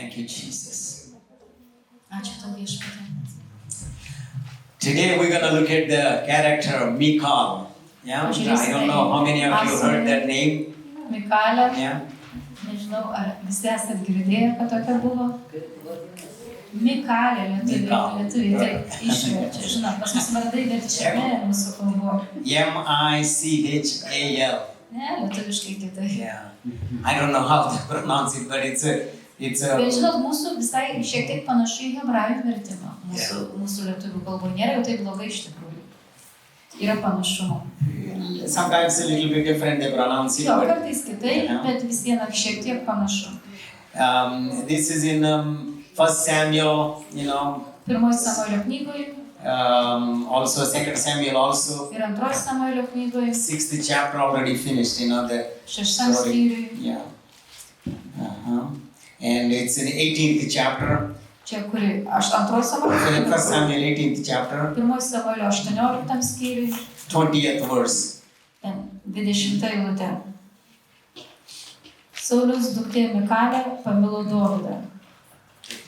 Thank you, Jesus. Ačiū tau viešpatie. Today we're going to look at the character of Michal. Yeah, I don't know how many of you heard that name. Mikalė. Yeah. Nežinau, ar visi esat girdėję, kad tokia buvo. Mikalė, lietuviai taip išverčia. Žinot, pas mus vardai verčiami mūsų kalboje. M-I-C-H-A-L. Ne, lietuviškai kitaip. Yeah. I don't know how to pronounce it, but it's a... Bet žinot, mūsų visai šiek tiek panašu į hebrajų vertimą. Mūsų lietuvių kalboje nėra jau taip blogai iš tikrųjų. Yra panašumo. Sometimes a little bit different they pronounce it. Jo, kartais kitaip, bet vis viena šiek tiek panašu. This is in 1 Samuel, you know. Pirmoji Samuelio knygoje. Also 2 Samuel also. Ir antroji Samuelio knygoje. 6th chapter already finished, you know, the Šeštam skyriui. Yeah. And it's in 18th chapter. Čia kuri antroji Samuelio. 1 Samuel 18th chapter. Pirmoji Samuelio 18 skyriui. 20th verse. 20 eilutė. Sauliaus duktė Mikalė pamilo Dovydą.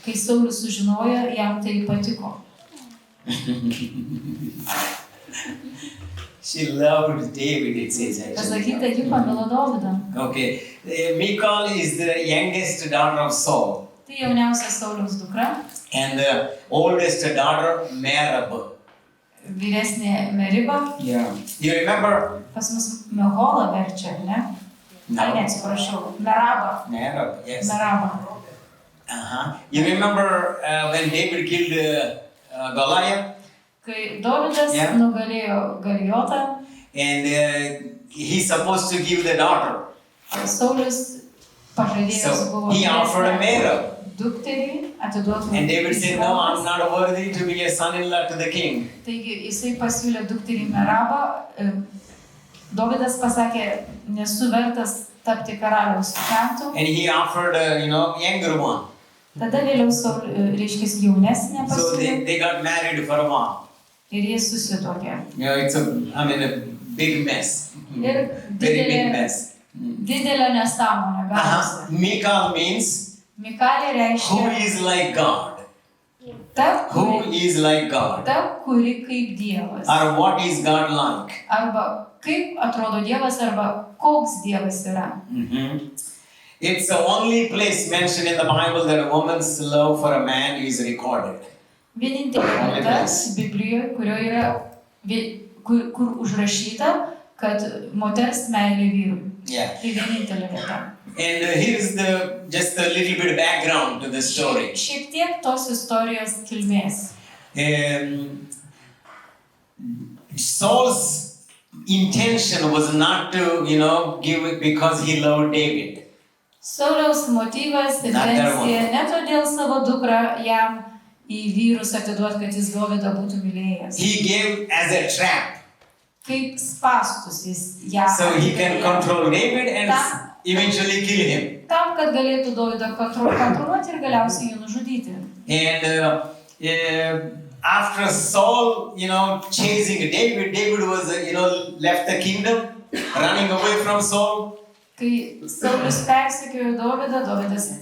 Kai Saulius sužinojo, jam tai patiko. She loved David, it says actually. Pasakyta, ji pamilo Dovydą. Okay. Michal is the youngest daughter of Saul. Tai jauniausia Sauliaus dukra. And the oldest daughter, Merab. Vyresnė Meriba. Yeah. You remember? Pas mus Miholą verčia, ne? No. Ai, neatsiprašau. Meraba. Merab, yes. Meraba. You remember when David killed Goliath? Kai Dovydas nugalėjo Galijotą. And he's supposed to give the daughter. Saulius pažadėjęs buvo. So he offered a Merab. Dukterį atiduotų. And David said, no, I'm not worthy to be a son-in-law to the king. Taigi jisai pasiūlė dukterį Merabą. Dovydas pasakė, nesu vertas tapti karaliaus sukentu. And he offered a, younger one. Tada vėliau reiškis jaunesnė pasiūlė. So they got married for a while. Ir jie susituokė. It's a big mess. Ir Very big mess. Didelė nesąmonė gavosi. Michal means Mikalė reiškia who is like God. Who is like God. Ta, kuri kaip Dievas. Or what is God like. Arba kaip atrodo Dievas, arba koks Dievas yra. It's the only place mentioned in the Bible that a woman's love for a man is recorded. Vienintelė vieta Biblijoje, kurioje yra, kur užrašyta, kad moters meilė vyrui. Yeah. Tai vienintelė vieta. And here's just a little bit of background to the story. Šiek tiek tos istorijos kilmės. Saul's intention was not to, give it because he loved David. Sauliaus motyvas, intencija, ne todėl savo dukrą jam į vyrus atiduot, kad jis Dovydą būtų mylėjęs. He gave as a trap. Kaip spastus jis ją. So he can control David and eventually kill him. Tam, kad galėtų Dovydą kontroliuoti ir galiausiai jį nužudyti. And after Saul, chasing David, David was, left the kingdom, running away from Saul. Kai Saulius persekiojo Dovydą, Dovydas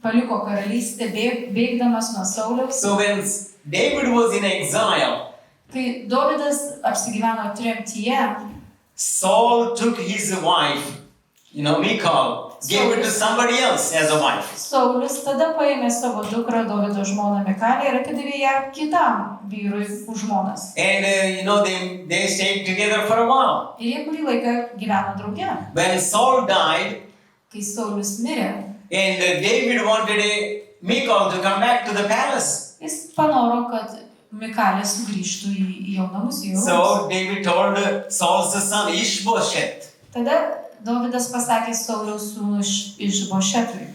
paliko karalystę, bėgdamas nuo Sauliaus. So when David was in exile, kai Dovydas apsigyveno tremtyje, Saul took his wife, Michal, gave it to somebody else as a wife. Saulius tada paėmė savo dukrą Dovydo žmoną Mikalę ir atidavė ją kitam vyrui už žmonas. And they stayed together for a while. Ir jie kurį laiką gyveno drauge. When Saul died, kai Saulius mirė, and David wanted Michal to come back to the palace. Jis panoro, kad Mikalė sugrįžtų į jo namus, į jo rūmus. So David told Saul's son Ishbosheth. Tada Dovydas pasakė Sauliaus sūnui Išbošetui.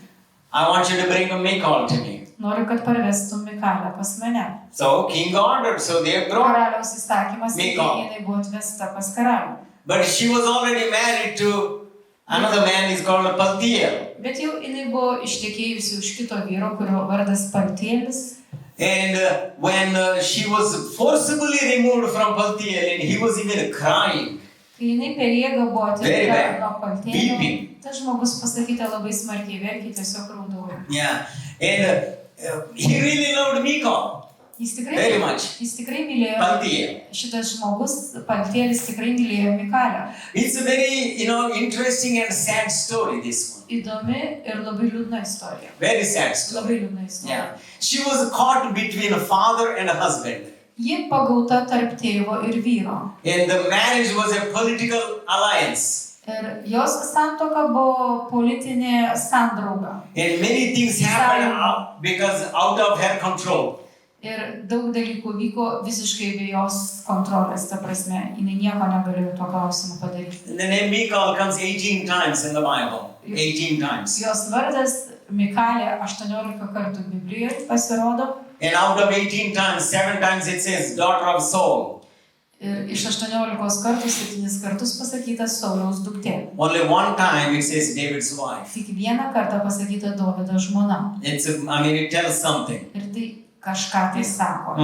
I want you to bring Michal to me. Noriu, kad parvestum Mikalę pas mane. So king ordered, so they brought Karaliaus įsakymas, jinai buvo atvesta pas karalių. But she was already married to another man is called Paltiel. Bet jau jinai buvo ištekėjusi už kito vyro, kurio vardas Paltielis. And when she was forcibly removed from Paltiel, and he was even crying. Kai jinai per jėgą buvo Very atimta bad. nuo paltėnio, Weeping. tas žmogus pasakyti labai smarkiai verkė, tiesiog raudojo. Yeah. And he really loved Michal Jis very much. tikrai mylėjo, Paltiel. šitas žmogus, paltėlis tikrai mylėjo Mikalę. It's a very, interesting and sad story, this one. Įdomi ir labai liūdna istorija. Very sad story. Labai liūdna istorija. Yeah. She was caught between a father and a husband. Ji pagauta tarp tėvo ir vyro. And the marriage was a political alliance. Ir jos santuoka buvo politinė sandrauga. And many things happened because out of her control. Ir daug dalykų vyko visiškai be jos kontrolės, ta prasme, jinai nieko negalėjo tuo klausimu padaryti. The name Michal comes 18 times in the Bible. 18 times. Jos vardas Mikalė 18 kartų Biblijoje pasirodo. And out of 18 times, 7 times it says, daughter of Saul. Ir iš 18 kartų 7 kartus pasakytas Sauliaus duktė. Only one time it says David's wife. Tik vieną kartą pasakyta Dovydo žmona. It tells something. Ir tai kažką tai sako.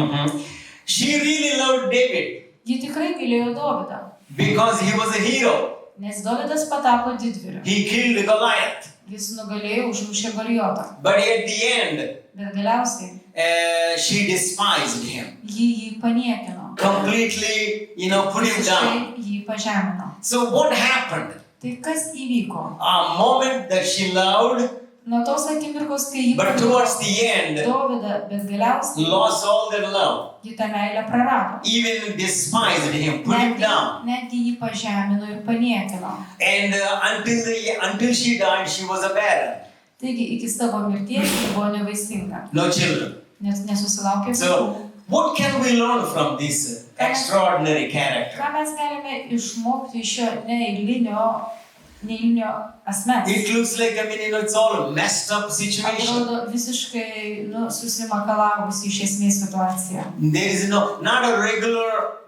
She really loved David Ji tikrai mylėjo Dovydą, because he was a hero. nes Dovydas patapo didvyriu. He killed Goliath. Jis nugalėjo, užmušė Galijotą. But at the end, Bet galiausiai she despised him. ji jį paniekino. Completely, put him down. Visiškai jį pažemino. So what happened? Tai kas įvyko? A moment that she loved, Nuo tos akimirkos, kai jį but towards the end, Dovydą, bet galiausiai lost all that love. ji tą meilę prarado. Even despised him, put him down. Netgi jį pažemino ir paniekino. And until she died, she was a barren. Taigi iki savo mirties ji buvo nevaisinga, No children. nes nesusilaukė vaikų. So, what can we learn from this extraordinary character? Ką mes galime išmokti iš šio neeilinio asmens? It looks like, it's all a messed up situation. Atrodo visiškai susimakalavusi iš esmės situacija. There is not a regular,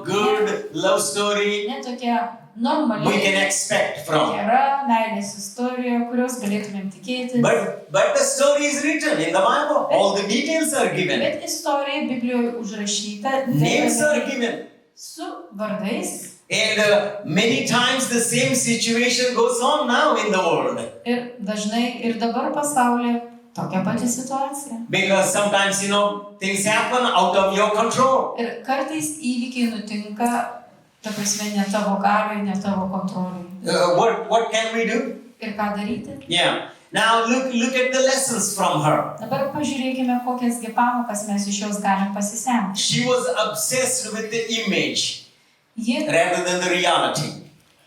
good love story Ne tokia we can normali, expect from. gera meilės istorija, kurios galėtumėm tikėtis. But the story is written in the Bible. All the details are given. Bet istorija Biblijoje užrašyta Names are given. su vardais. And many times the same situation goes on now in the world. Ir dažnai ir dabar pasaulyje tokia pati situacija. Because sometimes, things happen out of your control. Ir kartais įvykiai nutinka, ta prasme, ne tavo galioj, ne tavo kontroliai. What can we do? Ir ką daryti? Yeah. Now look at the lessons from her. Dabar pažiūrėkime, kokiasgi pamokas mes iš jos galim pasisemti. She was obsessed with the image Ji rather than the reality.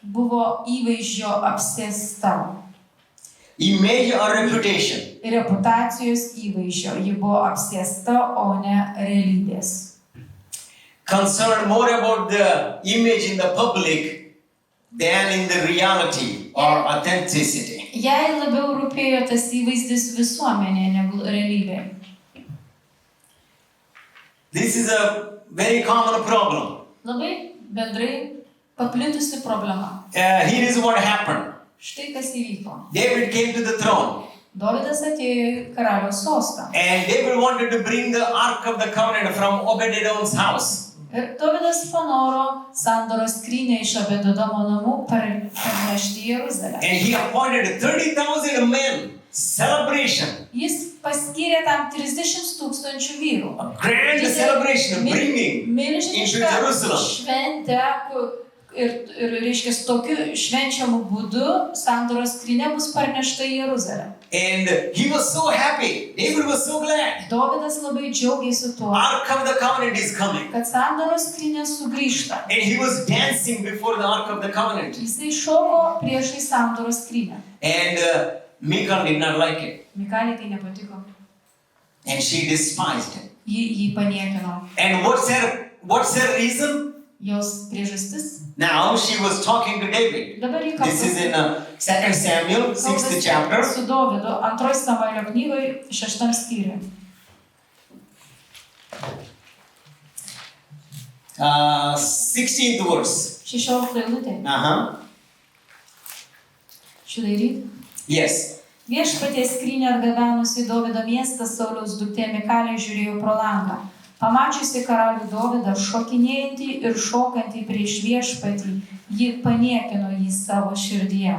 buvo įvaizdžio apsėsta. Image or reputation. Reputacijos įvaizdžio. Ji buvo apsėsta, o ne realybės. Concerned more about the image in the public than in the reality or authenticity. Jai labiau rūpėjo tas įvaizdis visuomenėje negu realybė. This is a very common problem. Labai bendrai paplitusi problema. Here is what happened. Štai kas įvyko. David came to the throne. Dovydas atėjo į karaliaus sostą. And David wanted to bring the Ark of the Covenant from Obed-Edom's house. Ir Dovydas panoro sandoros skrynią iš Obededomo namų parnešti į Jeruzalę. And he appointed 30,000 men. Celebration. Jis paskyrė tam 30 000 vyrų. A grand celebration, bringing into Milžinišką Jerusalem. šventę ir reiškia, tokiu švenčiamu būdu sandoros skrynia bus parnešta į Jeruzalę. And he was so happy. David was so glad. Dovydas labai džiaugiasi tuo, Ark of the Covenant is coming. kad sandoros skrynia sugrįžta. And he was dancing before the Ark of the Covenant. Jisai šoko priešai sandoros skrynią. And Michal did not like it. Mikalė tai nepatiko. And she despised him. Jį paniekino. And what's her reason? Jos priežastis. Now she was talking to David. Dabar jį This is in 2 Samuel, 6th chapter. su Dovydu, 2 Samuelio knygoje, 6 skyriuje. 16th verse. 16 eilutė. Should I read? Yes. Viešpaties skrynią atgabenusi į Dovydo miestą, Sauliaus duktė Mikalė žiūrėjo pro langą. Pamačiusi karalių Dovydą šokinėjantį ir šokantį prieš viešpatį, Ji paniekino jį savo širdyje.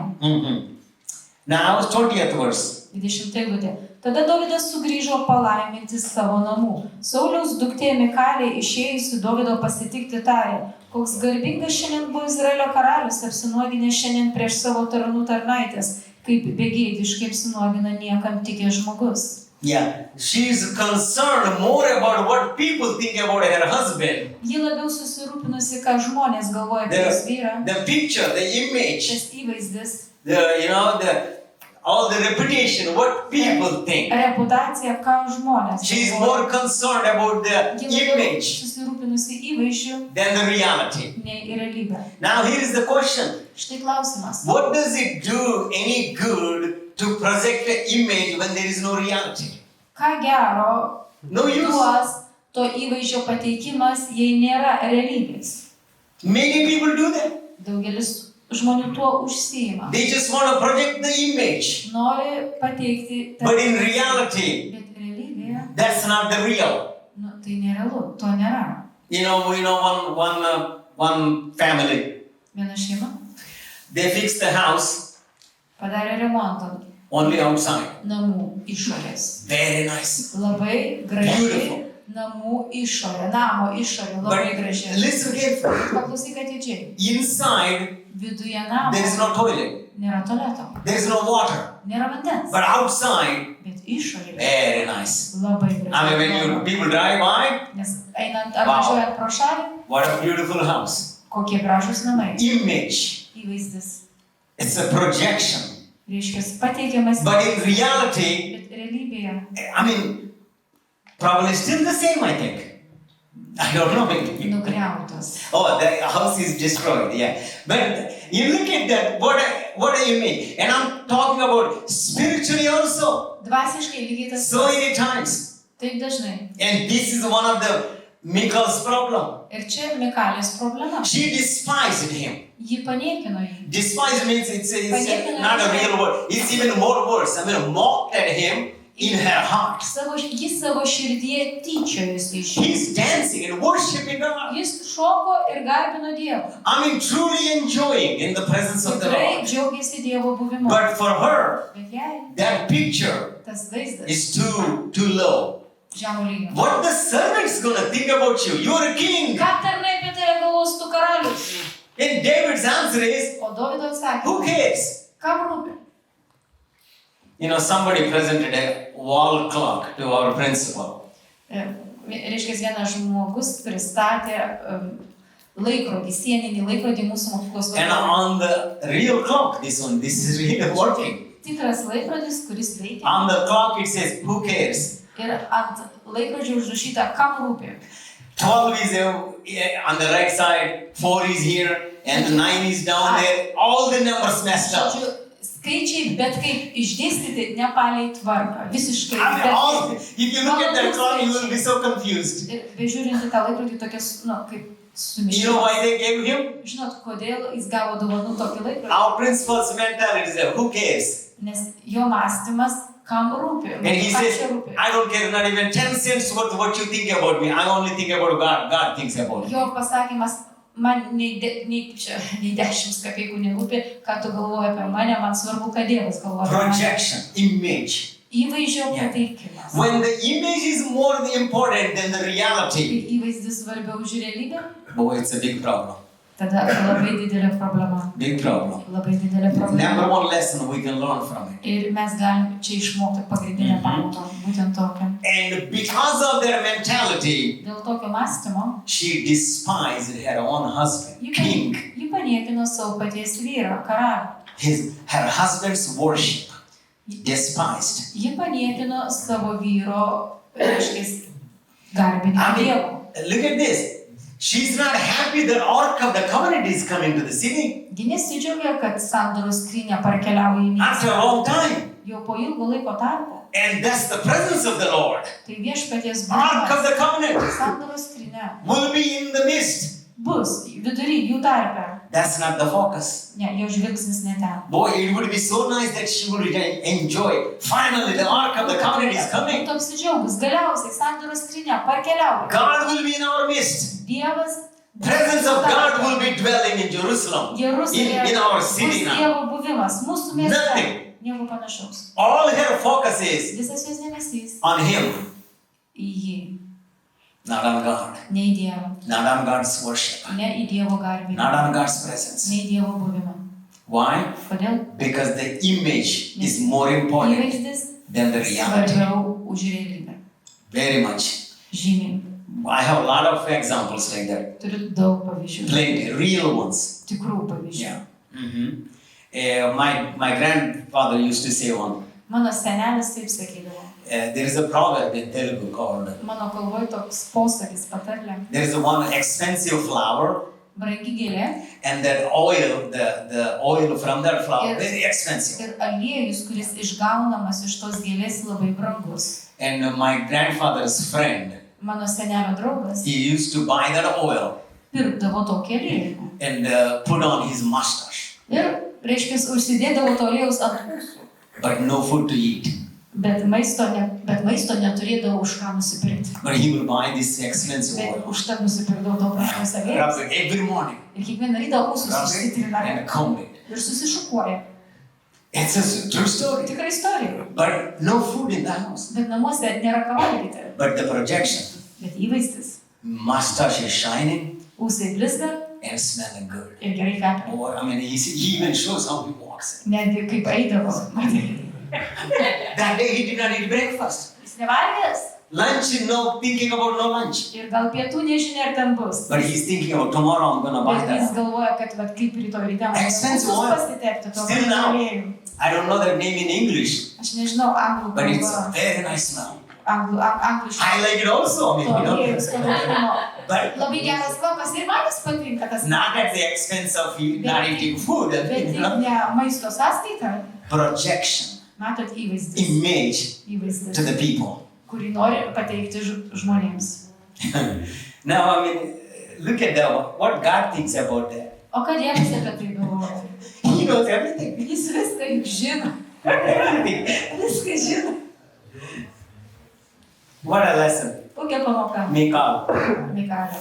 Now, 20th verse. 20 eilutė. Tada Dovydas sugrįžo palaiminti savo namų. Sauliaus duktė Mikalė išėjusi Dovydo pasitikti tarė: koks garbingas šiandien buvo Izraelio karalius, apsinuoginęs šiandien prieš savo tarnų tarnaitės, kaip begėdiškai apsinuogina niekam tikęs žmogus. Yeah, she is concerned more about what people think about her husband. Ji labiau susirūpinusi, ką žmonės galvoja apie jos vyrą. The picture, the image, Tas įvaizdis, all the reputation, what people think. reputacija, ką žmonės She is galvoja. more concerned about the Ji labiau image susirūpinusi įvaizdžiu than the reality. nei realybė. Now here is the question. Štai klausimas. What does it do any good to project an image when there is no reality? Ką gero No use. duos to įvaizdžio pateikimas, jei nėra realybės? Many people do that. Daugelis žmonių tuo užsiima. They just want to project the image. Nori pateikti But in reality, bet realybėje, that's not the real. Tai nerealu, to nėra. One family, Viena šeima they fixed the house padarė remontą only outside. namų išorės. Very nice. Labai graži Beautiful. namų išorė, namo išorė, labai But graži. listen carefully. Paklausyk atidžiai. Inside, Viduje namo there is no toilet. nėra tualeto, There is no water. nėra vandens. But outside, Bet išorė very nice. labai graži. I mean, when people drive by, Nes einant ar Wow. važiuojant pro šalį, what a beautiful house. kokie gražūs namai. Image. Įvaizdis. It's a projection. Reiškia, pateikiamas. But in reality, Bet realybėje. I mean, probably still the same, I think. I don't know. Nugriautos. Oh, the house is destroyed, yeah. But you look at that, what do you mean? And I'm talking about spiritually also. Dvasiškai lygiai tas So many times. Taip dažnai. And this is one of the Michal's problem. Ir čia Mikalės problema. She despised him. Ji paniekino jį. Despise means it's not a real word. It's even more worse. I mean, mocked at him in her heart. Jis savo širdyje tyčiojosi iš jų. He's dancing and worshiping God. Jis šoko ir garbino Dievą. I mean, truly enjoying in the presence of the Tikrai Lord. džiaugiasi Dievo buvimu. But for her, Bet jai that picture tas vaizdas is too low. žemų lygio. What the servant's gonna think about you? You're a king. Ką tarnai apie tave galvos tu karalius? And David's answer is, O Dovydo atsakė. who cares? Kam rūpi? Somebody presented a wall clock to our principal. Reiškia, vienas žmogus pristatė laikrodį, sieninį laikrodį mūsų mokyklos And vadovui. on the real clock, this is really working. Tikras laikrodis, kuris veikia. On the clock it says, who cares? Ir ant laikrodžio užrašyta, kam rūpi. 12 is on the right side, 4 is here, and 9 is down there. All the numbers messed up. Žodžiu, skaičiai, bet kaip išdėstyti nepaliai tvarką. Visiškai. I mean, all, bet- if you look at that clock, you will be so confused. Ir bežiūrint į tą laikrodį tokias, kaip You know sumišimas. why they gave him? Žinot, kodėl jis gavo dovanų tokį laikrodį? Our principal's mentality is that, who cares? Nes jo mąstymas, kam rūpi. And he Kam says, čia rūpi. I don't care not even 10 cents what you think about me. I only think about God. God thinks about me. Jo pasakymas, man nei 10 kapeikų nerūpi, ką tu galvoji apie mane, man svarbu, ką Dievas galvoja apie mane. Projection, image. Įvaizdžio Yeah. pateikimas. When the image is more important than the Kai reality, įvaizdis svarbiau už realybę, boy, it's a big problem. tada labai didelė problema. Big problem. Labai didelė Number problema. one lesson we can learn from it. Ir mes galim čia išmokti pagrindinę pamoką, būtent tokią. And because of their mentality, Dėl tokio mąstymo, she despised her own husband, king. ji paniekino savo paties vyrą, karalių. Her husband's worship. Despised. Ji paniekino savo vyro, reiškia, garbinimą Dievo. Look at this. She's not happy that Ark of the Covenant is coming to the city Ji nesidžiaugia, kad sandoros skrynia parkeliauja į after miestą. a long time. Jau po ilgo laiko tarpo. And that's the presence of the Lord. Tai viešpaties Ark of buvimas. the Covenant Sandoros skrynia will be in the midst. bus vidury jų tarpe. That's not the focus. Ne, jo žvilgsnis ne ten. Boy, it would be so nice that she would enjoy. Finally, the Ark of the Covenant is coming. Tu apsidžiaugus, galiausiai sandoros skrynia parkeliauja. God will be in our midst. Dievas Presence of God will be dwelling in Jerusalem, in our bus city now. Dievo buvimas mūsų mieste. Nothing. Nieko panašaus. All her focus is Visas jos dėmesys on Him, į jį, not on God, ne į Dievą, not on God's worship, ne į Dievo garbinimą, not on God's presence. ne į Dievo buvimą. Why? Kodėl? Because the image is more important Įvaizdis than the reality. svarbiau už realybę. Very much. Žymiai. I have a lot of examples like that. Turiu daug pavyzdžių. Plenty, real ones. Tikrų pavyzdžių. Yeah. My grandfather used to say one. Mano senelis taip sakydavo. There is a proverb in Telugu called, Mano kalboj toks posakis patarlė. there is one expensive flower, Brangi gėlė and that oil, the oil from that flower, Yes. very expensive. ir aliejus, kuris išgaunamas iš tos gėlės, labai brangus. And my grandfather's friend, Mano senelio draugas he used to buy that oil pirkdavo tokį aliejų. and put on his mustache, Ir, reiškia, užsidėdavo to aliejaus ant ūsų. but no food to eat. Bet maisto neturėdavo už ką nusipirkti. But he will buy this expensive Bet oil, užtat nusipirkdavo to brangaus rub aliejaus. it every morning, Ir kiekvieną rytą ūsus rub it užsitrina and comb it. ir susišukuoja. It's a true story. Tikra istorija. But no food in the house. Bet namuose nėra ką valgyti. But the projection, Bet įvaizdis. mustache is shining Ūsai blizga and smelling good. ir gerai kvepia. Or, I mean, he even shows how he walks. Netgi kaip eidavo. That day he did not eat breakfast. Jis nevalgęs. Lunch, no thinking about no lunch. Ir gal pietų nežinia, ar ten bus. But he's thinking about tomorrow I'm gonna buy Bet jis that. galvoja, kad vat, kaip rytoj ryte man Expensive ūsus oil. pasitepti to Still now. aliejų. I don't know that name in English, Aš nežinau anglų but it's kalbą. a very nice smell. Angliškai. I like it also, I mean, To you know. aliejaus pavadinimo. But Labai geras kvapas ir man jis patinka tas. not at the expense of not eating food. Bet You tai know? ne maisto sąskaita. Projection, Matot įvaizdis. image to Įvaizdis, the people. kurį nori pateikti žmonėms. Now, I mean, look at what God thinks about that. O ką Dievas apie tai galvoja? He knows everything. Jis viską juk žino. Everything. Viską žino. What a lesson. Kokia pamoka? Michal, Mikalė.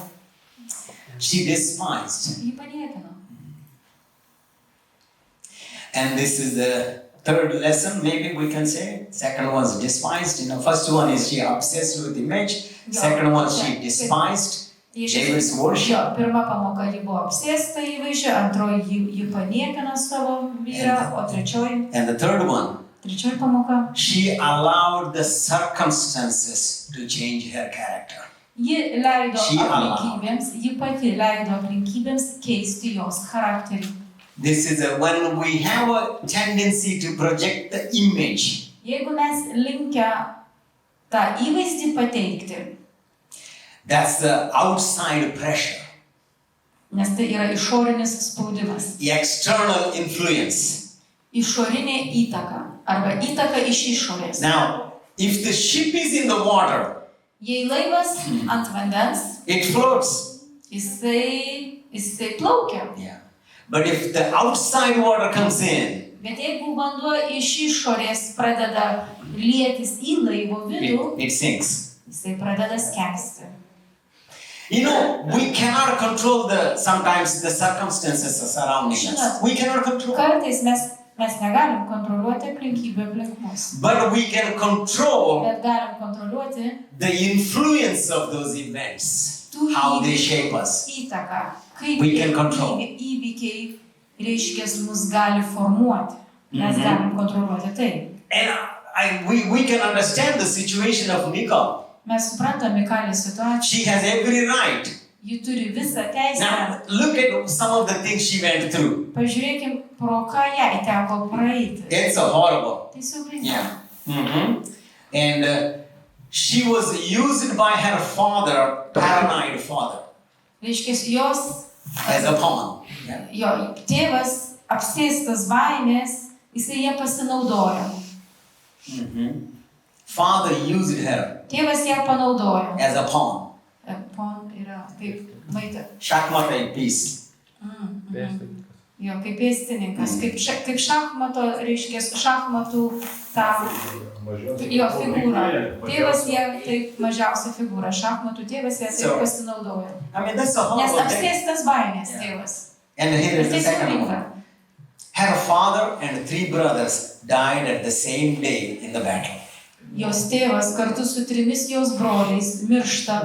she despised. Jį paniekino. And this is the third lesson, maybe we can say. Second one is despised. You know, first one is she obsessed with image. Second one she despised David's Jo, worship. pirma pamoka ji buvo apsėsta įvaizdžiu, antroji ji paniekino savo vyrą, o And the third one, trečioji pamoka, she allowed the circumstances to change her character. ji leido She allowed. aplinkybėms, ji pati leido aplinkybėms keisti jos charakterį. This is when we have a tendency to project the image. Jeigu mes linkę tą įvaizdį pateikti, That's the outside pressure, nes tai yra išorinis spaudimas, the external influence. išorinė įtaka arba įtaka iš išorės. Now, if the ship is in the water, Jei laivas ant vandens, it floats. jisai plaukia. Yeah. But if the outside water comes in, Bet jeigu vanduo iš išorės pradeda lietis į laivo vidų, it sinks. jisai pradeda skęsti. You know, we cannot control sometimes the circumstances surrounding us. We cannot control. Kartais mes negalim kontroliuoti aplinkybių aplink mus. But we can control Bet galim kontroliuoti the influence of those events, tų how they shape us. įtaką, kaip We can control. įvykiai reiškia mus gali formuoti. Mes Mhm. galim kontroliuoti tai. And we can understand the situation of Michal. Mes suprantam Mikalės situaciją. She has every right. Ji turi visą teisę. Now, look at some of the things she went through. Pažiūrėkim, pro ką jai teko praeiti. It's horrible. Tai siaubinga. Yeah. And she was used by her father, paranoid father, Reiškia, jos, as a pawn. Yeah. jo tėvas apsėstas baimės, jisai ją pasinaudojo. Father used her Tėvas ją panaudojo. as a pawn. Pon yra kaip maita. Shakmatai piece. Jo, kaip pėstininkas, kaip šachmato, reiškia, šachmatų tą jo figūrą. Tėvas jie taip mažiausia figūra, šachmatų tėvas jie taip pasinaudoja. I mean, that's a Nes horrible thing. apsėstas baimės tėvas. And here is the Tai second siaubinga. one. Her father and 3 brothers died at the same day in the battle. Jos tėvas kartu su 3 jos broliais miršta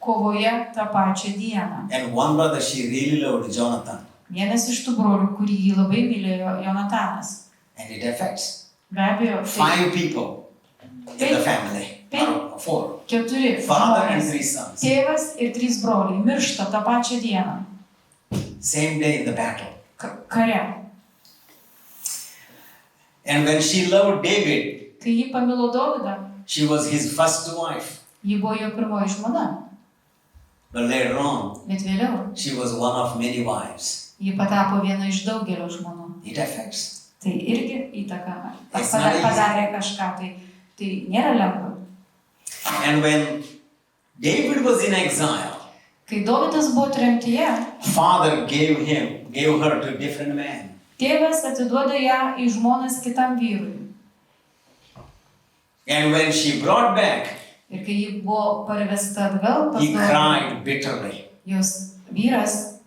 kovoje tą pačią dieną. And one brother, she really loved Jonathan. Vienas iš tų brolių, kurį jį labai mylėjo, Jonatanas. And it affects Be abejo, 5 people in the family. 4. 4 Father and žmonės. 3 sons. Tėvas ir 3 broliai miršta tą pačią dieną. Same day in the battle. Kare. And when she loved David, Kai ji pamilo Dovydą, she was his first wife. ji buvo jo pirmoji žmona. But later on, Bet vėliau she was one of many wives. ji patapo viena iš daugelio žmonų. It affects. Tai irgi įtaka. It's not easy. Padarė kažką, tai nėra lengva. And when David was in exile, Kai Dovydas buvo tremtyje, father gave her to different men. tėvas atiduoda ją į žmonas kitam vyrui. And when she brought back, Ir kai ji buvo parvesta atgal, pas he Dovydą, cried bitterly. jos vyras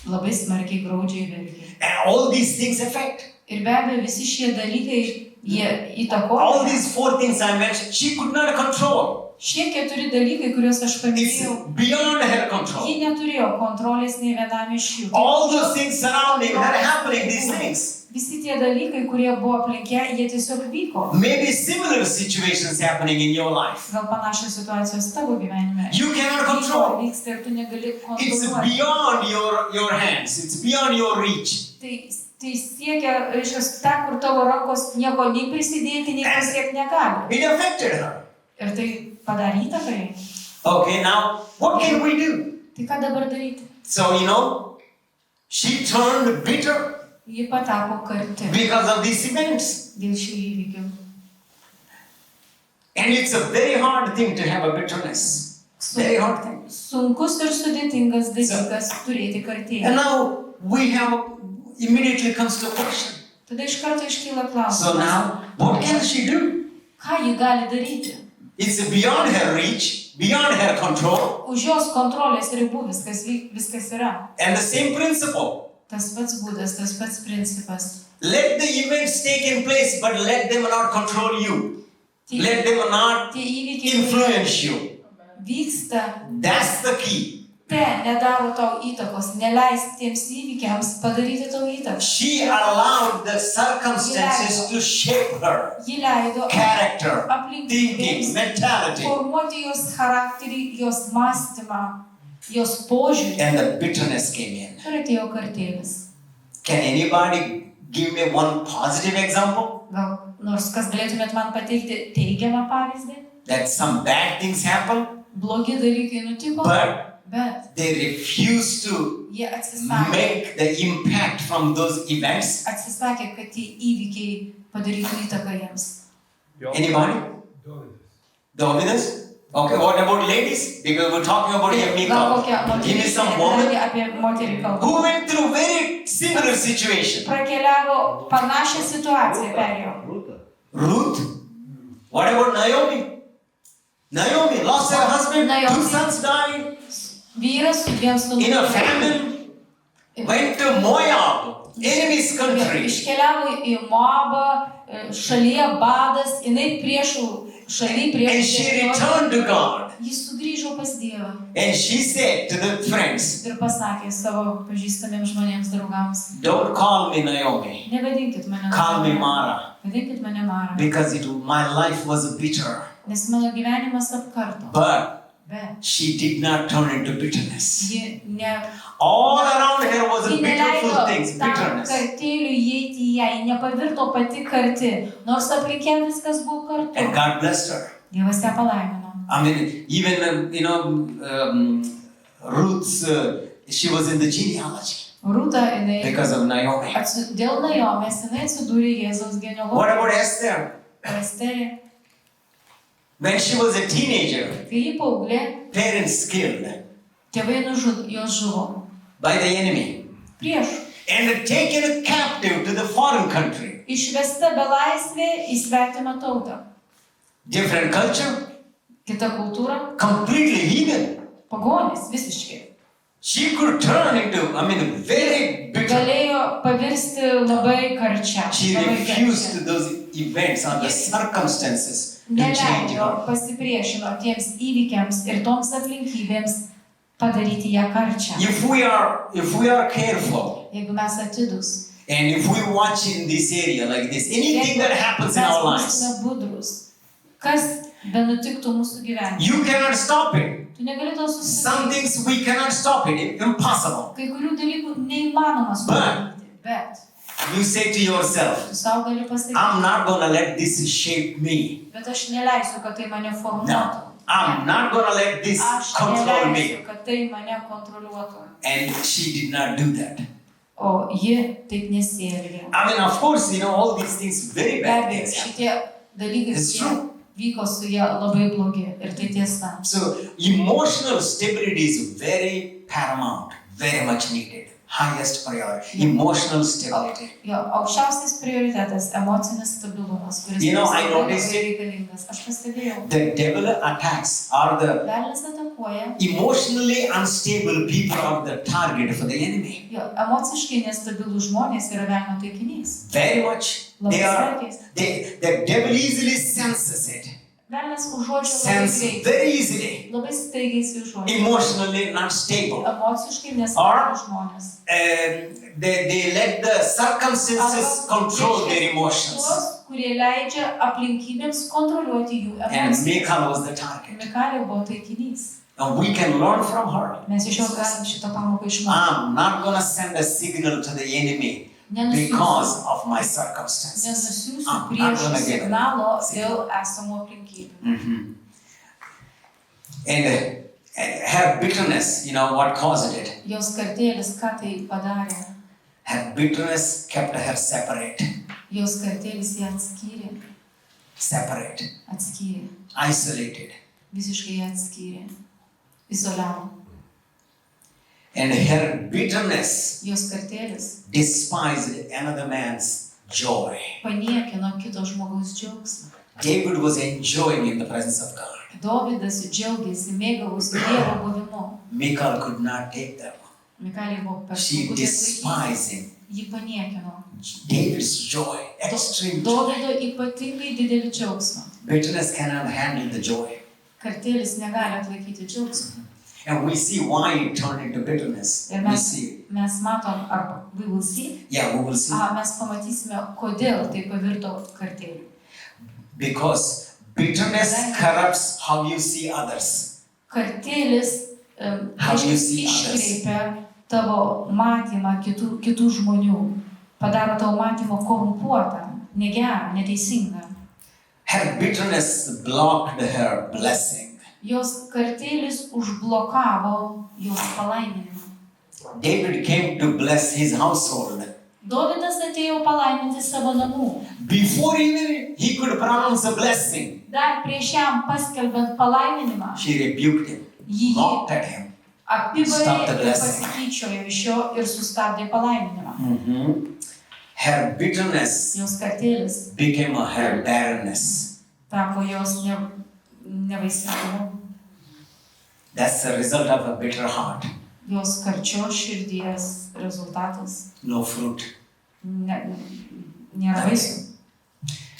labai smarkiai graudžiai verkė. And all these things affect. Ir be abejo, visi šie dalykai, jie All įtakoja. these 4 things I mentioned, she could not control. Šie 4 dalykai, kuriuos aš It's paminėjau, beyond her control. ji neturėjo kontrolės nei vienam iš jų. All those things surrounding her happening, these things. Visi tie dalykai, kurie buvo aplink ją, jie tiesiog vyko. Maybe similar situations happening in your life. Gal panašios situacijos tavo gyvenime. You cannot Vyko, control. vyksta ir tu negali It's kontroliuoti. beyond your hands. It's beyond your reach. Tai siekia, reiškia, ten, kur tavo rankos nieko nei prisidėti, nei pasiekti negali. It affected her. Ir tai padarė įtaką jai. Okay, now what can we do? Tai ką dabar daryti? So, she turned bitter Ji patapo karti because of these events. dėl šių įvykių. And it's a very hard thing to have a bitterness. Very hard thing. Sunkus ir sudėtingas dalykas turėti kartėlį. And now we have immediately comes to a question. Tada iš karto iškyla So klausimas. now, what can she do? Ką ji gali daryti? It's beyond her reach, beyond her control. Už jos kontrolės ribų viskas yra. And the same principle. Tas pats būdas, tas pats principas. Let the events take in place, but let them not control you. Let them not Tie įvykiai influence you. vyksta, That's the key. nedaro tau įtakos, neleisk tiems įvykiams padaryti tau įtaką. She allowed the circumstances to shape her Ji leido character, aplinkybėms thinking, mentality. formuoti jos charakterį, jos mąstymą, jos požiūrį. And the bitterness came in. Ir atėjo kartėlis. Can anybody give me one positive example? Gal nors kas galėtumėt man pateikti teigiamą pavyzdį? That some bad things happen, Blogi dalykai nutiko, bet they refuse to jie atsisakė, make the impact from those events. kad tie įvykiai padarytų įtaką jiems. Anybody? Dovydas? Okay, what about ladies? Because we're talking about here, Gal Michal. kokia Give me some moteris, woman apie moterį kalbą. who went through very similar situation. Prakeliavo panašią situaciją, perėjo. Ruth? What about Naomi? Naomi lost her husband, 2 sons died, Vyras su 2 sūnumis. in a famine, went to Moab, enemy's country. Iškeliavo į Moabą, šalyje badas, jinai priešų šaly And prieš she returned to God. Jis sugrįžo pas Dievą And she said to the friends, ir pasakė savo pažįstamiems žmonėms, draugams, don't call me Naomi, nevadinkit mane call me Naomi, Mara, vadinkit mane Mara, because my life was bitter. nes mano gyvenimas apkarto. But Bet she did not turn into bitterness. ji All around her was ji bitter neleido things, tam bitterness. kartėliui įeiti į ją, ji nepavirto pati karti, nors aplink ją viskas buvo kartu. And God blessed her. Dievas ją palaimino. I mean, even Ruth's, she was in the genealogy Rūta, jinai because of Naomi. dėl Naomės, jinai atsidūrė Jėzaus What genealogijoje. about Esther? Esterė, When she was a teenager, kai ji paauglė, parents killed tėvai jos žuvo by the enemy. prieš. and taken captive to the foreign country. Išvesta belaisvė į svetimą tautą. Different culture, Kita kultūra, completely heathen. pagonis visiškai. She could turn into, very bitter. Galėjo pavirsti labai karčia. She refused to those events or the circumstances to change Neleido, her. pasipriešino tiems įvykiams ir toms aplinkybėms padaryti ją karčią. If we are careful, Jeigu mes atidus, and if we watch in this area like this, anything that happens in our lives, mes būsime budrus, kas benutiktų mūsų gyvenime. you cannot stop it. Tu negali to Some sustabdyti. things we cannot stop it, impossible. Kai kurių dalykų neįmanoma sustabdyti, bet You say to yourself, tu savo gali pasakyti, I'm not going to let this shape me. bet aš neleisiu, kad tai mane formuotų. No, I'm not going to let this Aš control me. neleisiu, kad tai mane kontroliuotų. And she did not do that. O ji taip nesielgė. Of course, all these things, very Be bad abejo, things happen. šitie dalykai It's kurie true. vyko su ja labai blogi ir tai tiesa. So, emotional stability is very paramount, very much needed. Highest priority. Emotional stability. Jo, aukščiausias prioritetas - emocinis stabilumas, kuris I labai noticed reikalingas. Aš pastebėjau, The devil attacks are the velnias atakuoja, emotionally unstable people are the target for the enemy. jo, emociškai nestabilūs žmonės yra velnio taikinys. Very much. Labai They are. smarkiai. The devil easily senses it. Velnias užuodžia labai Sense greitai, very easily. labai staigiai jis užuodžia. Emotionally not stable. Emociškai nestabilūs žmonės. They let the circumstances control their emotions. Tuos, kurie leidžia aplinkybėms kontroliuoti jų And emocijas. Michal was the target. Mikalė buvo taikinys. And we can learn from her. Mes iš jos galim šitą pamoką išmokti. I'm not going to send a signal to the enemy because of my circumstances. Nenusiųsiu I'm not priešų going to give it. signalo dėl esamų aplinkybių. And her bitterness, what caused it? Jos kartėlis ką tai padarė? Her bitterness kept her separate. Jos kartėlis ją atskyrė, Isolated. visiškai ją atskyrė, izoliavo. And her bitterness Jos kartėlis despised another man's joy. paniekino kito žmogaus džiaugsmą. David was enjoying in the presence of God. Dovydas džiaugiasi, mėgavosi Dievo buvimu. Michal could not take that one. Mikalė buvo per She sunku despised him. jį paniekino. David's joy, extreme joy. Dovydo ypatingai didelį džiaugsmą. Bitterness cannot handle the joy. Kartėlis negali atlaikyti džiaugsmą. And we see why it turned into bitterness. Ir We see. mes matom, arba we will see, Yeah, we will see. mes pamatysime, kodėl tai pavirto kartėliu. Because bitterness corrupts how you see others. Kartėlis How you see iškreipia tavo matymą kitų žmonių, padaro tavo matymą korumpuotą, negerą, neteisingą. Her bitterness blocked her blessing. Jos kartėlis užblokavo jos palaiminimą. David came to bless his household. Dovydas atėjo palaiminti savo namų. Before even he could pronounce a blessing, Dar prieš jam paskelbent palaiminimą, she rebuked him, jį mocked at him. apibarė Stop the ir blessing. pasityčiojo iš jo ir sustabdė palaiminimą. Her bitterness Jos kartėlis became her barrenness. tapo jos nevaisingumu. That's the result of a bitter heart. Jos karčios širdies rezultatas No fruit. Nėra vaisių.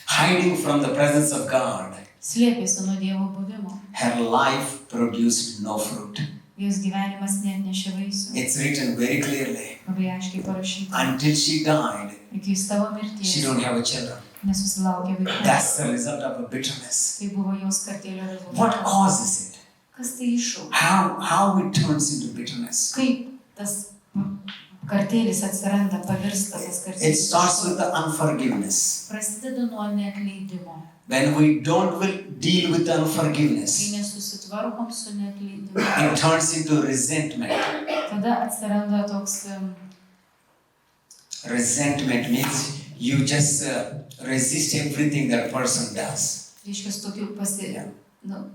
Hiding from the presence of God, Slėpėsi nuo Dievo buvimo. her life produced no fruit. Jos gyvenimas neatnešė vaisių. It's written very clearly. Labai aiškiai parašyta. Until she died, Iki savo she mirties don't have a children. nesusilaukė vaikų. That's the result of a bitterness. Tai buvo jos kartėlio What rezultatas. causes it? Kas tai iššaukė? How it turns into bitterness? Kaip tas kartėlis atsiranda, pavirsta tas It kartėlis? starts with the unforgiveness. Prasideda nuo neatleidimo. When we don't deal with Kai unforgiveness, nesusitvarkom su neatleidimu, it turns into resentment. tada atsiranda toks Resentment means you just resist everything that person does. reiškia tokių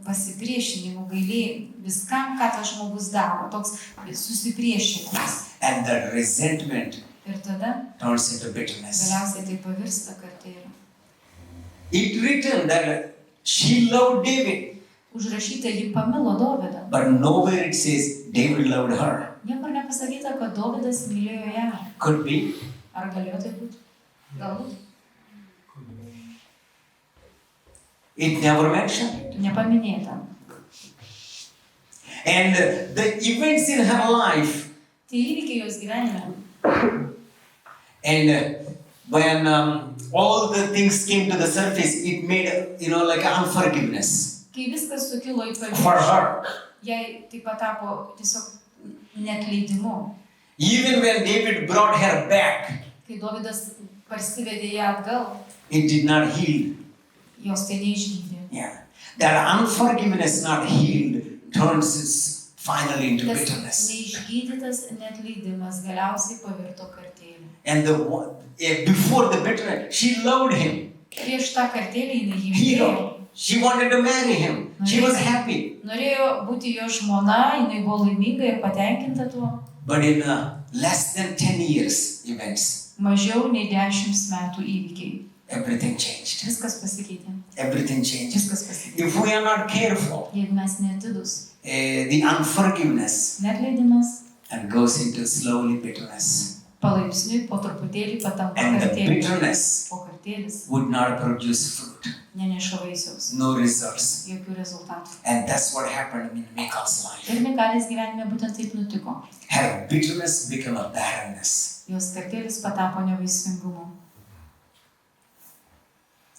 pasipriešinimų, gailėjimų, viskam, ką tas žmogus daro, toks susipriešinimas. And that resentment Ir tada turns into bitterness. galiausiai tai pavirsta kartėliu. It written that she loved David, Užrašyta, ji pamilo Dovydą. but nowhere it says David loved her. Niekur nepasakyta, kad Dovydas mylėjo ją. Could be. Ar galėjo tai būti? Galbūt. It never mentioned. Nepaminėta. And the events in her life, Tai įvykiai jos gyvenime. and when all the things came to the surface, it made, like unforgiveness Kai viskas sukilo į for paviršių, her. jai tai patapo tiesiog neatleidimu. Even when David brought her back, Kai Dovydas parsivedė ją atgal, it did not heal. jos tai neišgydė. Yeah. That unforgiveness not healed turns finally into Tas bitterness. neišgydytas neatleidimas galiausiai pavirto kartėlį. And before the bitterness, she loved him. Prieš tą kartėlį jinai jį mylėjo. She wanted to marry him. She was happy. Norėjo būti jo žmona, jinai buvo laiminga ir patenkinta tuo. But in less than 10 years events, Mažiau nei 10 metų įvykiai. everything changed. Viskas pasikeitė. Everything changes. Viskas pasikeitė. If we are not careful, Jeigu mes neatidus, the unforgiveness neatleidimas and goes into slowly bitterness. palaipsniui po truputėlį patampa And the kartėlis. bitterness O kartėlis would not produce fruit. neneša vaisiaus, No results. jokių rezultatų. And that's what happened in Michal's life. Ir Mikalės gyvenime būtent taip nutiko. Her bitterness became a barrenness. Jos kartėlis patapo nevaisingumu.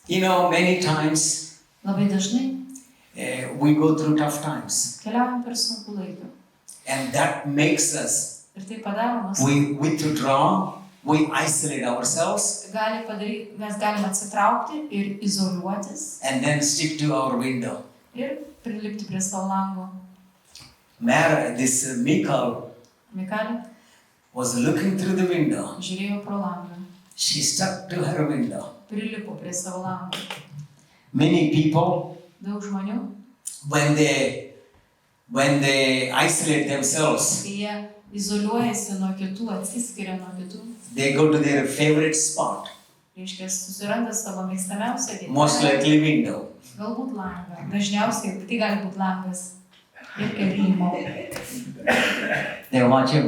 Many times Labai dažnai we go through tough times. keliaujam per sunkų laiką. And that makes us, Ir tai padaro mus. we withdraw, we isolate ourselves, Gali padaryti, mes galime atsitraukti ir izoliuotis and then stick to our window. ir prilipti prie savo lango. This Michal Mikalė was looking through the window. žiūrėjo pro langą, She stuck to her window. prilipo prie savo lango. Many people, Daug žmonių, when they isolate themselves, kai jie izoliuojasi nuo kitų, atsiskiria nuo kitų, they go to their favorite spot, reiškia, susiranda savo mėgstamiausią most vietą. likely window. Galbūt langą. Dažniausiai tai gali būti langas. Ir rymo. They watch him.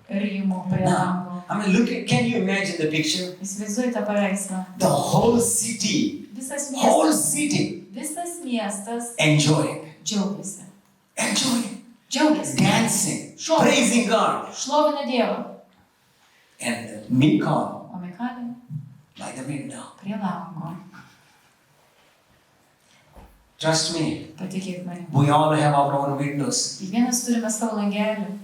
Rymo prie lango. Can you imagine the picture? Įsivaizduoji tą paveikslą. The whole city Visas miestas enjoying, džiaugiasi. dancing, Šoka. praising God. Šlovina Dievą. And Michal O Mikalė by the window. prie lango. Trust me, Patikėk manim. we all have our own windows. Kiekvienas turime savo langelį.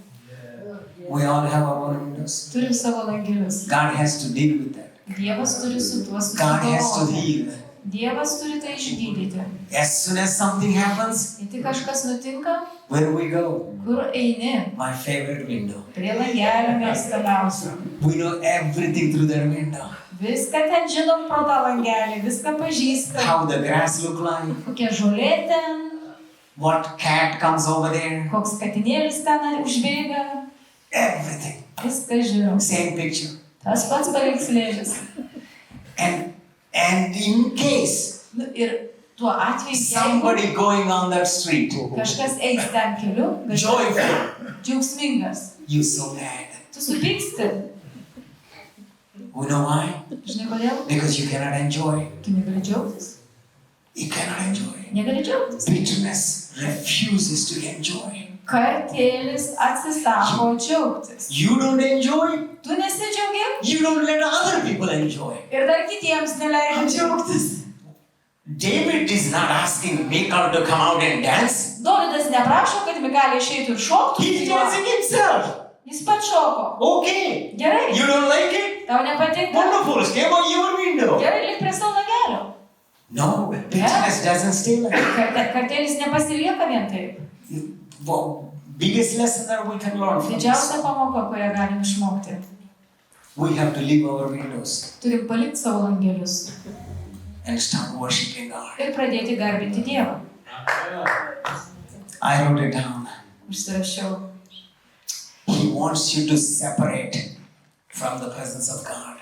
We all have our own windows. Turim savo langelius. God has to deal with that. Dievas turi su tuo God has to susidoroti. heal. Dievas turi tai išgydyti. As soon as something happens, Jei tik kažkas nutinka, where do we go? kur eini? My favorite window. Prie langelio mėgstamiausio. We know everything through that window. Viską ten žinom pro tą langelį, viską pažįstam. How the grass look like, Kokia žolė ten, what cat comes over there, koks katinėlis ten užbėga. everything. Viską žinom. Same picture. Tas pats paveikslėlis. And in case Nu, ir tuo atveju, jeigu somebody going on that street, kažkas eis ten keliu, joyful, džiaugsmingas, you so mad. tu supyksti. You know why? Žinai kodėl? Because you cannot enjoy. Tu negali džiaugtis. You cannot enjoy. Negali džiaugtis. Bitterness refuses to enjoy. Kartėlis atsisako džiaugtis. You don't enjoy, Tu nesidžiaugi you don't let other people enjoy. ir dar kitiems neleidži džiaugtis. David is not asking Michal to come out and dance. Dovydas neprašo, kad Mikalė išeitų ir šoktų. He's dancing himself. Jis pats šoko. Okay. Gerai. You don't like it? Tau nepatinka? Wonderful. Stay by your window. Gerai, lik prie savo langelio. No, bitterness doesn't stay like that. Kartėlis nepasilieka vien taip. Well, biggest lesson that we can learn from Didžiausia this. pamoka, kurią galim išmokti. We have to leave our windows Turim palikti savo langelius and start worshiping God. ir pradėti garbinti Dievą. I wrote it down. Užsirašiau. He wants you to separate from the presence of God.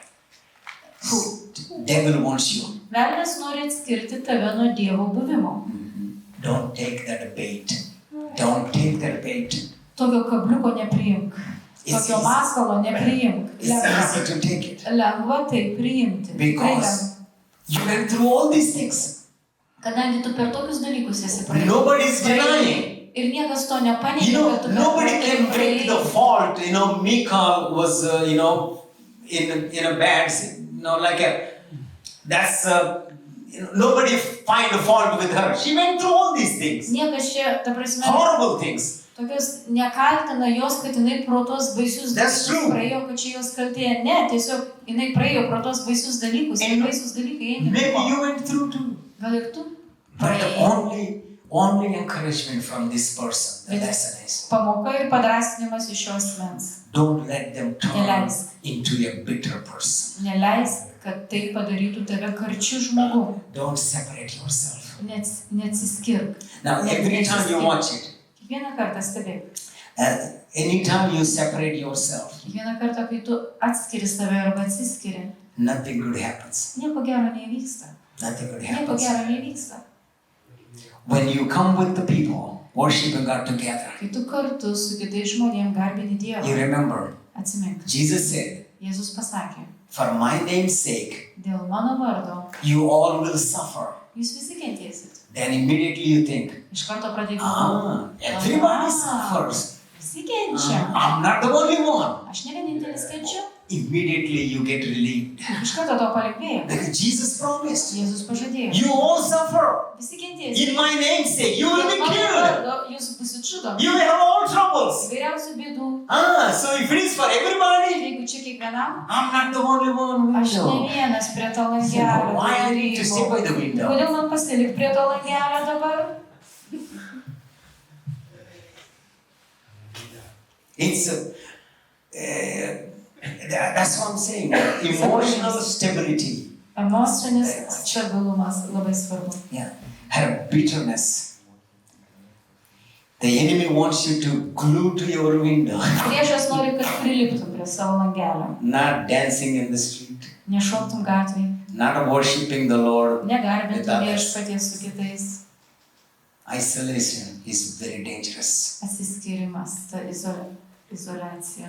Devil wants you. Velnias nori atskirti tave nuo Dievo buvimo. Don't take that bait. Don't take that bait. Tokio kabliuko nepriimk. Tokio masalo nepriimk. It's easy to take it. Lengva tai priimti. Because you went through all these things. Kadangi tu per tokius dalykus esi praėjęs. Nobody is denying. Ir niekas to nepaneigia, kad tu nobody can break the fault. Michal was, in a bad, like a, that's, nobody find a fault with her. She went through all these things. Niekas čia, ta prasme, horrible things. Tokios nekaltina jos, kad jinai pro tos baisius That's dalykus true. praėjo, kad čia jos kaltė. Ne, tiesiog jinai praėjo pro tos baisius dalykus. Ir baisus dalykai jai Maybe nebuvo. you went through too. Gal ir tu But the praėjai. only encouragement from this person, the lesson is, Pamoka ir padrasinimas iš šios mens. don't let them turn Neleisk. into a bitter person. Neleisk, kad tai padarytų tave karčiu žmogum. Don't separate yourself. Neatsiskirk. Now, every time you watch it, Kiekvieną kartą stebėk. anytime you separate yourself, Kiekvieną kartą, kai tu atskiri save arba atsiskiri, nothing good happens. nieko gero neįvyksta. Nothing good Nieko happens. gero neįvyksta. When you come with the people, worshiping God together, Kai tu kartu su kitais žmonėm garbini you Dievą, remember, atsimink, Jesus said, Jėzus pasakė, for my name's sake, dėl mano vardo you all will suffer. jūs visi kentėsit. Then immediately you think, Iš karto pradėk galvoti, everybody suffers. visi kenčia. I'm not the only one. Aš ne vienintelis kenčiu. Immediately you get relieved. Iš karto to palengvėjo. Because Jesus promised, Jėzus pažadėjo. you all suffer. Visi kentėsit. In my name's sake, you will Dėl be mano killed. vardo jūs busit žudomi. You will have all troubles. Įvairiausių bėdų. So if it is for everybody, Jeigu čia kiekvienam, I'm not the only one. aš ne vienas prie to langelio. Why I need to sit by the window? Kodėl man pasilik prie to langelio dabar? It's that's what I'm saying. Emotional stability. Emocinis stabilumas labai svarbu. Yeah. Have bitterness. The enemy wants you to glue to your window, Priešas nori, kad priliptum prie savo langelio. not dancing in the street, Nešoktum gatvėj, not worshiping the Lord. negarbintum viešpaties su kitais. Isolation is very dangerous. Atsiskyrimas, ta izoliacija.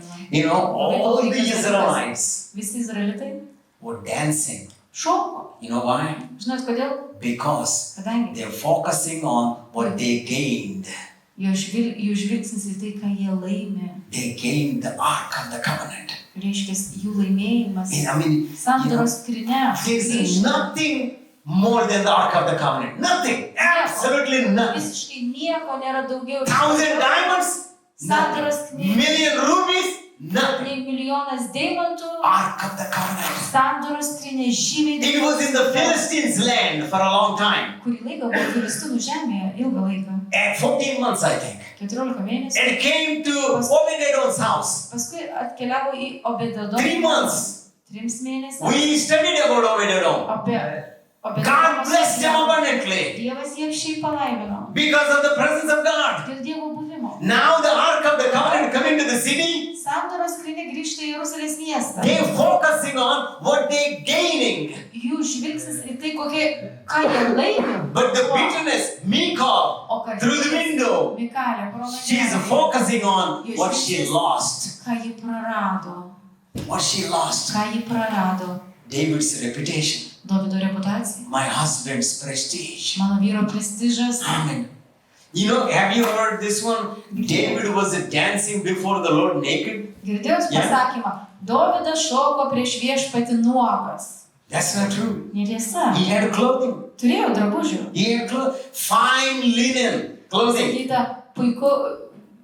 All the Israelites Visi izraelitai were dancing. šoko. You know why? Žinot kodėl? Because Kadangi they're focusing on what they gained. jų žvilgsnis į tai, ką jie laimė. They gained the Ark of the Covenant. Reiškia, jų laimėjimas. I mean, Sandoros skrynia. there's nothing more than the Ark of the Covenant. Nothing. Absolutely nothing. Visiškai nieko nėra daugiau. 1,000 diamonds? Sandoros skrynia. Million rubies? Nothing. Nei milijonas deimantų. Ark of the Covenant. Sandoros skrynia žymiai. It was in the Philistines' land for a long time. Kurį laiką buvo Filistinų žemėje, ilgą laiką. And 14 months, I think. 14 mėnesių. And it came to Obed-Edom's house. Paskui atkeliavo į Obededomą. 3 months. 3 mėnesius. We studied about Obed-Edom. Apie God blessed him abundantly Dievas jie šiaip palaimino. because of the presence of God. Dėl Dievo buvimo. Now the Ark of the Covenant coming to the city. Sandoros skrynia grįžta į Jeruzalės miestą. They're focusing on what they're gaining. Jų žvilgsnis į tai, ką jie laimi. But the bitterness, Michal, O kad through the window, Mikalė, pro she's langelį, focusing on what she lost. ką ji prarado. What she lost. Ką ji prarado. David's reputation. Dovydo reputacija. My husband's prestige. Mano vyro prestižas. Amen. Have you heard this one? David was dancing before the Lord naked. Girdėjus pasakymą. Dovydas šoko prieš viešpatį nuogas. That's not true. Netiesa. He had clothing. Turėjo drabužių. He had fine linen clothing. Sakyta, puiku,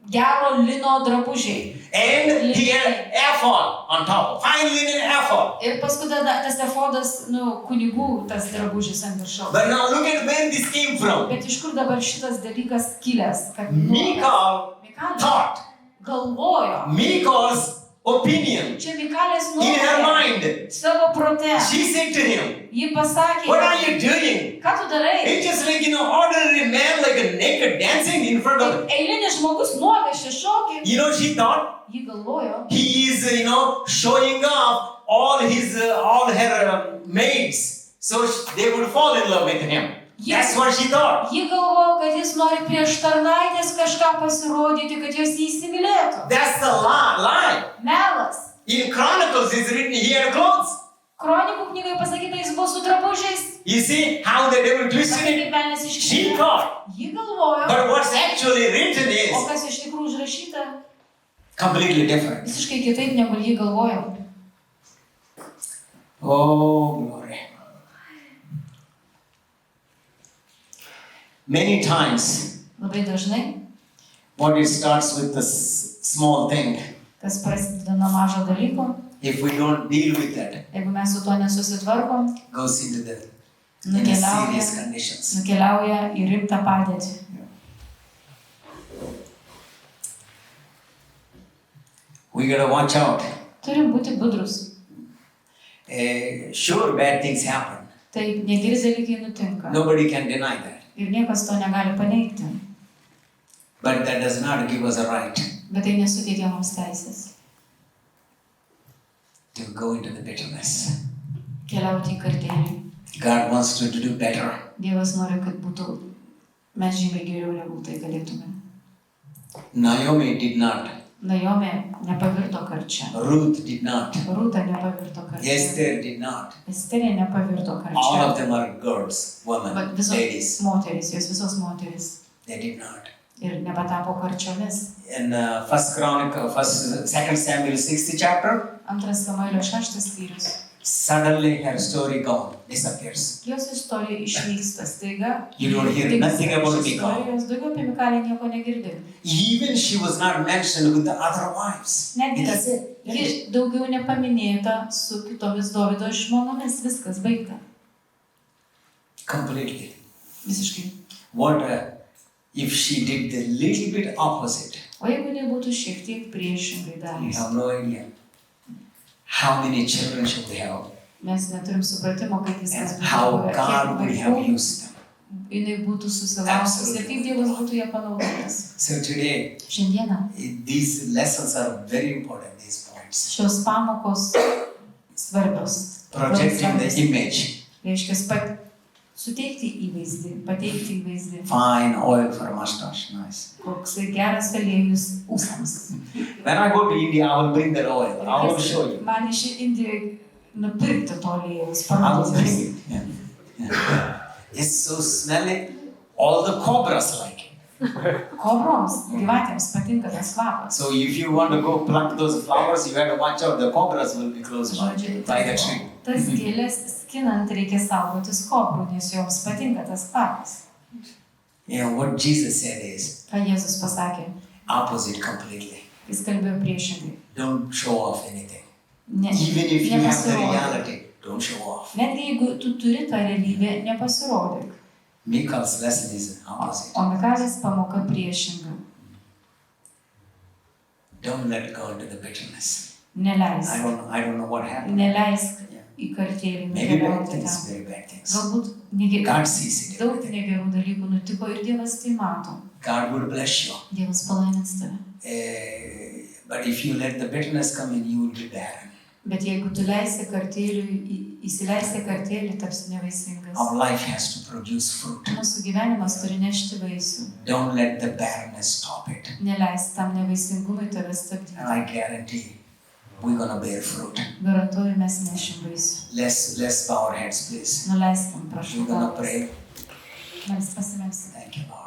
gero lino drabužiai. And he had ephod on top. Fine linen ephod. Ir paskui tas efodas, kunigų tas drabužis ant viršaus. But now look at where this came from. Bet iš kur dabar šitas dalykas kilęs? Kad Michal thought. Galvojo. Michal's opinion Čia Mikalės in her nuomonė. mind. Savo prote. She said to him, Ji pasakė, what are you doing? ką tu darai? It's just like, ordinary man, like a naked dancing in front of Eilinis žmogus nuogas čia šokė. She thought Ji galvojo, he is, showing off all her maids, so they would fall in love with him. That's what she thought. Ji galvojo, kad jis nori prieš tarnaitės kažką pasirodyti, kad jos jį įsimylėtų. That's the lie. Melas. In Chronicles it's written he had clothes. Kronikų knygoje pasakyta, jis buvo su drabužiais. You see how the devil twisted it? She thought. Ji galvojo. But what's actually written O is kas iš tikrųjų užrašyta? completely different. Visiškai kitaip negu ji galvojo. Oh, glory. Many times, Labai dažnai, what it starts with the small thing, kas prasideda nuo mažo dalyko, if we don't deal with that, jeigu mes su to nesusitvarkom, goes into the serious conditions. nukeliauja į rimtą padėtį. We gotta watch out. Turim būti budrus. Sure, bad things happen. Taip, negeri dalykai nutinka. Nobody can deny that. Ir niekas to negali paneigti. But that does not give us a right Bet tai nesuteikia mums teisės. to go into the bitterness. Keliauti į kartėlį. God wants to do better. Dievas nori, kad būtų mes žymiai geriau negu tai galėtume. Naomi did not. Najomė nepavirto karčia. Ruth did not. Rūta nepavirto karčia. Esther did not. Esterė nepavirto All karčia. of them are girls, women, Bet visos ladies. moteris, jos visos moteris. They did not. Ir nepatapo karčiomis. In 2 Samuel 60 chapter, Antras Samuelio 6 skyrius. suddenly her story gone, disappears. Jos istorija išvyksta staiga. You don't hear nothing about Michal. Istorijos daugiau apie Mikalę nieko negirdi. Even she was not mentioned with the other wives. Netgi That's it. ji daugiau nepaminėta su kitomis Dovydo žmonomis. Viskas baigta. Completely. Visiškai. What if she did the little bit opposite? O jeigu nebūtų šiek tiek priešingai You daręs, have no idea. How many children should we have? mes neturim supratimo, kaip viskas And how būtų. God would have Kiek vaikų used them. jinai būtų susilaukusi ir kaip Dievas būtų ją panaudotas. So today, Šiandieną these lessons are very important, these points. šios pamokos svarbios. Projecting the image. Reiškia, suteikti įvaizdį, pateikti įvaizdį. Fine oil for a mustache, nice. Koksai geras aliejus ūsams. When I go to India, I will bring that oil. I will show you. Man iš Indijos nupirkti to aliejaus, I will bring parodyti. it. Yeah. It's so smelly. All the cobras like it. Kobroms, gyvatėms patinka tas kvapas. So if you want to go pluck those flowers, you have to watch out. The cobras will be close by the tree. Tas gėlės skinant reikia saugotis kobrų, nes joms patinka tas kvapas. You know, what Jesus said is Ką Jėzus pasakė? opposite completely. Jis kalbėjo priešingai. Don't show off anything. Ne, Even if you have the nepasirodyk. reality, don't show off. Netgi jeigu tu turi tą realybę, nepasirodyk. Michal's lesson is opposite. O Mikalės pamoka priešinga. Don't let go into the bitterness. Neleisk. I don't know what happened. Neleisk į kartėlį Maybe bad nukeliauti things, ten. very bad things. Galbūt God sees it. daug Everything. negerų dalykų nutiko ir Dievas tai mato. God will bless you. Dievas palaimins tave. But if you let the bitterness come in, you will be barren. Bet jeigu tu leisi kartėliui, įsileisi kartėlį, tapsi nevaisingas. Our life has to produce fruit. Mūsų gyvenimas turi nešti vaisių. Don't let the barrenness stop it. Neleis tam nevaisingumui tave stabdyti. And I guarantee we're going to bear fruit. Garantuoju, mes nešim vaisių. Let's bow our heads, please. Nuleiskim, prašau. We're going to pray. Mes pasimelsim. Thank you, Lord.